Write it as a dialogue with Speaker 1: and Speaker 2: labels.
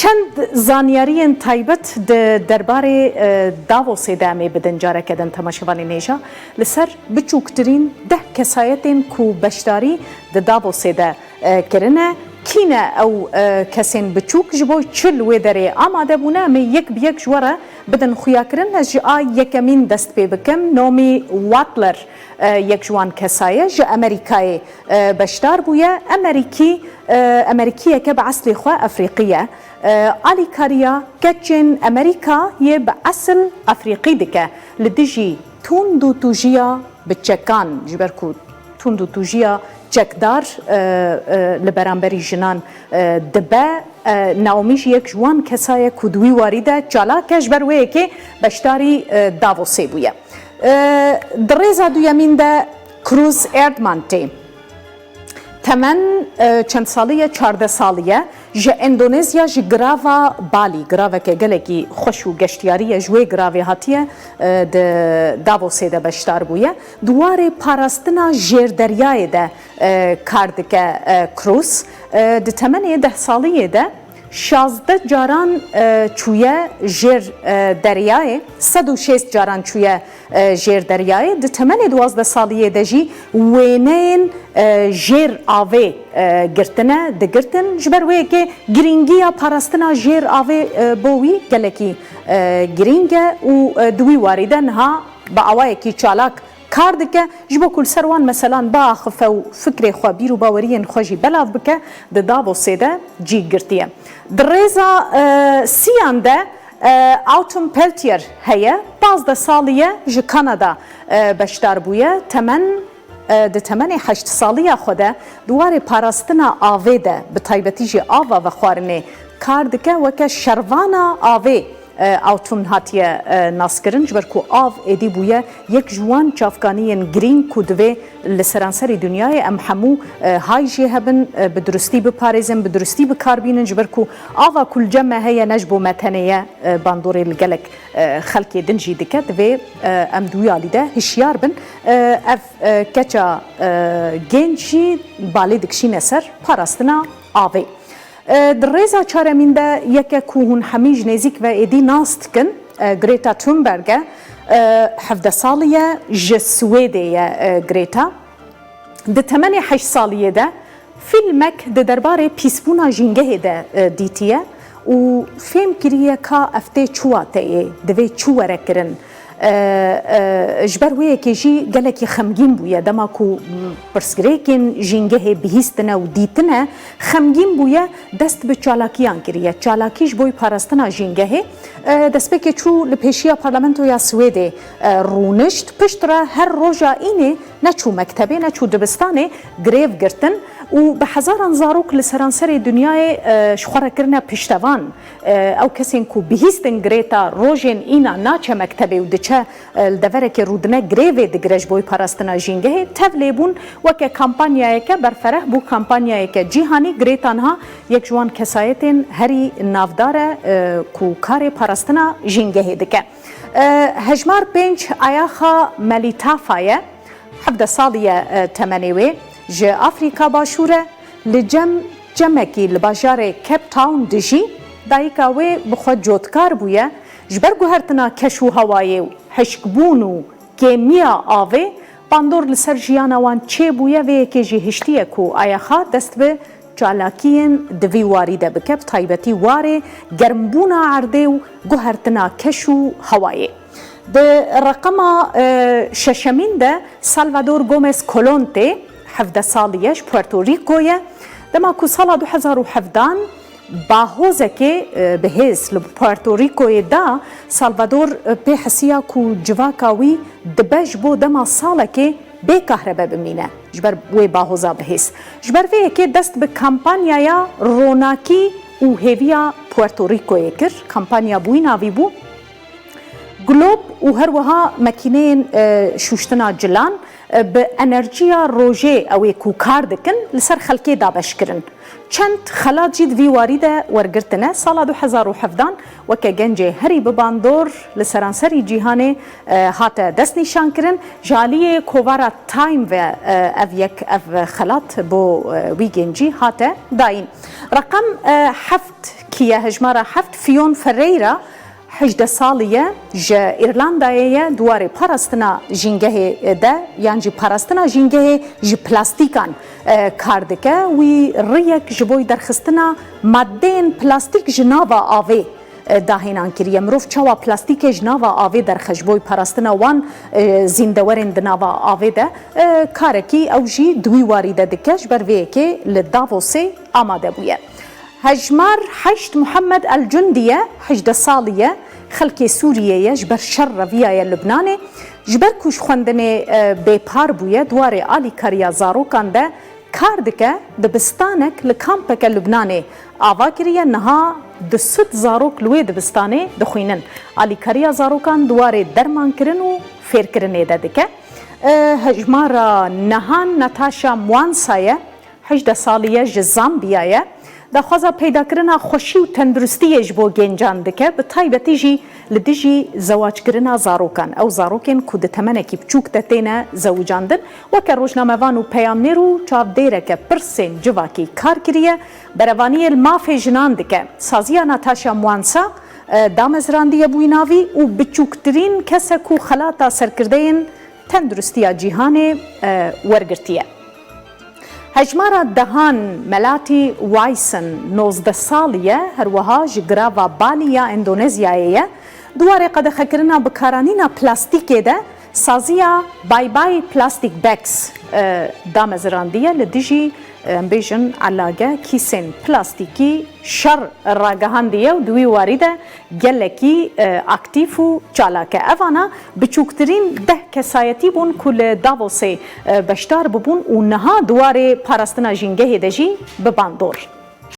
Speaker 1: چند زانیارین تایبت درباره داووسê de em ê bidin careke din temaşevanê nêja li ser biçûktirîn 10 kesayetên ku beşdarî di Davosê de kirine kîne ew kesên biçûk ji bo çil wê derê amade bûne em ê yek bi yek ji we re bidin xuyakirin ez ji a yekemîn dest pê bikim Naomi Watler yek ji wan kesaye ji Amerîkayê beşdar bûye Amerîkiyeke bi eslê xwe Efrîqî ye alîkariya keçên Amerîka yê bi esl Efrîqî dike li dijî tund û tûjiya bi çekan ji ber ku tund û tûjiya çekdar li beramberî jinan dibe Naomi jî yek ji wan kesaye ku di wî warî de çalak e ji ber wê yekê beşdarî Davosê bûye. Di rêza duyemîn de Cruz Erdman tê temen çend salî ye 14 salî ye ji Endonezya ji girava Balî giraveke gelekî xweş û geştiyarî ye ji wê giravê hatiye di Davosê de beşdar bûye duwarê parastina jêrderyayê de kar dike Cruz di temenê 10 saliyê de 16 caran çûye jêr deryayê 106 caran çûye jêr deryayê di temenê 12 saliyê de jî wêneyên jêr avê girtine digirtin ji ber wê yekê girîngiya parastina jêr avê bo wî gelekî girîng e û di wî warî de niha bi awayekî çalak kar dike ji bo ku li ser wan meselan biaxife û fikrê xwe bîr û baweriyên xwe jî belav bike di Davosê de cî girtiye. Di rêza siyan de Autumn Peltier heye 15 salî ye ji Kanada beşdar bûye temen di temenê 8 salîya xwe de duwarê parastina avê de bi taybetî jî ava ve xwarinê kar dike weke şervana avê Autumn hatiye naskirin ji ber ku av êdî bûye yek ji wan çavkaniyên girîng ku divê li seranserê dunyayê em hemû hay jê hebin bi durustî biparêzin bi durustî bikarbînin ji ber ku ava ku li cem me heye ne ji bo me tenê ye bandorê li gelek xelkê din jî dike divê em duyalî de hişyar bin ev keça gênc jî balê dikişîne ser parastina avê. Di rêza çaremîn de yeke ku hûn hemî ji nêzik ve êdî nas dikin Greta Thunberg e 17 salî ye ji Swêdê ye Greta di temenê 8 saliyê de fîlmek di derbarê pîsbûna jîngehê de dîtiye û fêm kiriye ka eftê çûwa te yê divê çû were kirin ji ber wê yekê jî gelekî xemgîn bûye dema ku pirsgirêkên jîngehê bihîstine û dîtine xemgîn bûye dest bi çalakiyan kiriye çalakî ji bo parastina jîngehê destpêkê çû li pêşiya parlamentoya Swêdê rûnişt pişt re her roja înê neçû mektebê neçû dibistanê grêv girtin û bi hezaran zarok li seranserê dunyayê ji xwe re kirine piştevan ew kesên ku bihîstin Greta rojên îna naçe mektebê û diçe li deverekê rûdine grêvê digire ji bo parastina jîngehê tev lêbûn weke kampanyayeke berfereh bû kampanyayeke cîhanî Greta niha yek ji wan kesayetên herî navdar e ku karê parastina jîngehê dike. Hejmar 5 ayaxa Melîtafa ye 17 salî ye temenê wê ji Afrika Başûr e li cemekî li bajarê Cape Town dijî dayîka wê bi xwe cotkar bûye ji ber guhertina keş û hewayê û hişkbûn û kêmiya avê bandor li ser jiyana wan çê bûye vê yekê jî hiştiye ku ayaxa dest bi çalakiyên di vî warî de bike bi taybetî warê germbûna erdê û guhertina keş û hewayê. Di reqema şeşemîn de Salvador Gomez Colon tê 17 salî ye ji Puerto Rico'ye dema ku sala 2017 bahozekê bihêz li Puerto Rico'yê da Salvador pê hesiya ku civaka wî dibe ji bo dema salekê bê kahrebe bimîne ji ber wê bahoza bihêz ji ber vê yekê dest bi kampanyaya ronakî û hêviya Puerto Rico'yê kir kampanya bûîna vî bû Glob û her wiha makîneyên şûştina cilan bi enerjiya rojê ew ê ku kar dikin li ser xelkê dabeşkirin. Çend xelat jî di vî warî de wergirtine sala 2017 weke gencê herî bi bandor li seranserî cîhanê hate destnîşan kirin ji aliyê kovara Time ve ev xelat bo wî gencî hate dayîn. رقم حفت كيا هجمارة حفت فيون فريرا 18 سالیه ج ایرلندایه دواره پاراستنا جنگه ده یعنی جی پاراستنا جنگه ج پلاستیکان کار دکه وی ریک جبوی درخستنا مادین پلاستیک جناوا آوه داهینان کریه مروف چوا پلاستیک جناوا آوه در خجبوی پاراستنا وان زیندورین دناوا آوه ده کارکی او جی دوی واریده دکش بر وی که لداووسی آماده بویه هجمار حشت محمد الجندية 18 سالیه خلکی سوریه جبر شر ویای لبنانه جبر کوش خوندنه بیپار بویه دواره آلی کاریا زاروکان ده کار دکه دبستانک لکامپک لبنانه آوا کریه نها دسوت زاروک لوی دبستانه دخوینن آلی کاریا زاروکان دواره درمان کرن و فیر کرنه ده دکه هجمارا نهان نتاشا موانسایه 18 سالیه جزامبیایه دخوازا پیدا کرنا خوشی و تندرستی جبو گنجان دکه به تایبتی جی لدیجی زواج کرنا زاروکان او زاروکن کود تمنکی بچوک دتینا زوجاندن وکر روشناموان و پیامنیر و چاو دیره که پرسین جواکی کار کریه بروانی المافی جنان دکه سازیا ناتاشا موانسا دامزراندی بویناوی و بچوکترین کسه کو خلاتا سرکردین تندرستی جیهان ورگرتیه هجمارا دهان ملاتی وایسن 19 سالیه هروها جگراوا بالیا اندونزیایه دواره قد خکرنا بکارانینا پلاستیکه ده سازیا بای بای پلاستیک بکس دامزراندیه لدیجی بیشن علاقه کیسن پلاستیکی شر راگهاندیه و دوی واریده گلکی اکتیف و چالاکه اوانا بچوکترین ده کسایتی بون کل داووسی بشتار ببون و نها دواره پاراستنا جنگه دجی بباندور